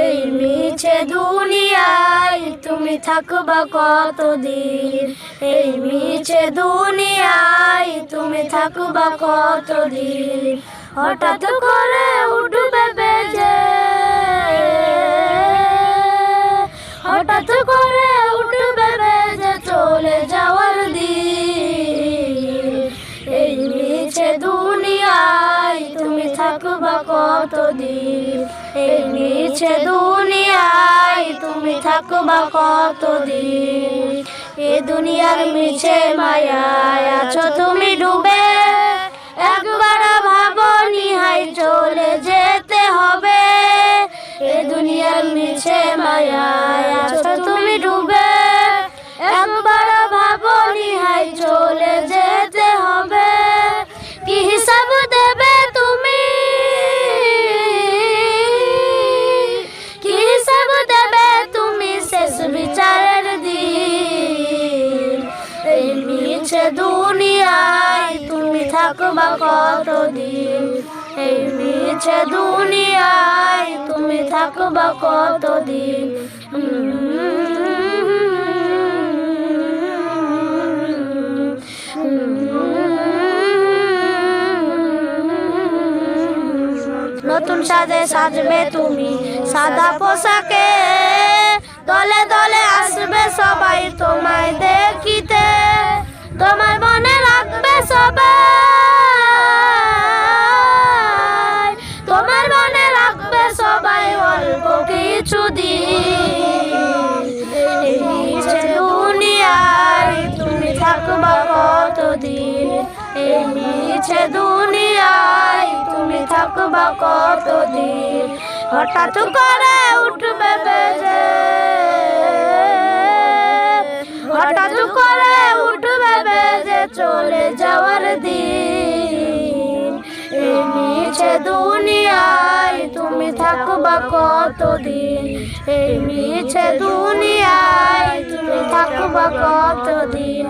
এই মিছে দুনিয়ায় তুমি থাকবা কতদিন, এই মিছে দুনিয়ায় তুমি থাকবা কতদিন। হঠাৎ করে উঠবে বেজে, হঠাৎ করে উঠবে বেজে চলে যাওয়ার দিন। এই মিছে দুনিয়ায় তুমি থাকবা কতদিন, এই মিছে দুনিয়ায় তুমি থাকবা কতদিন। এ দুনিয়ার মিছে মায়ায় আছো তুমি ডুবে, একবার ভাবনি হাই চলে যেতে হবে। এ দুনিয়ার মিছে মায়ায় আছো তুমি ডুবে, একবার ভাবনি হাই চলে যেতে হবে। কি হিসাব দেবে তুমি, কি হিসাব দেবে তুমি শেষ বিচারের দিন। এই মিছে দুনিয়ায় তুমি থাকবা কতদিন, এই মিছে দুনিয়ায় তুমি থাকবা কতদিন। নতুন সাজে সাজবে তুমি সাদা পোশাকে, দলে দলে আসবে সবাই তোমায় দেখিতে, তোমার মনে রাখবে সবাই, তোমার মনে রাখবে সবাই অল্প কিছু দিন। এই মিছে দুনিয়ায় তুমি থাকবা কতদিন, এই মিছে দুনিয়ায় তুমি থাকবা কতদিন। হঠাৎ করে উঠবে বেজে, হঠাৎ করে উঠবে বেজে চলে যাওয়ার দিন। এই মিছে দুনিয়ায় তুমি থাকবা কতদিন, এই মিছে দুনিয়ায় তুমি থাকবা কতদিন।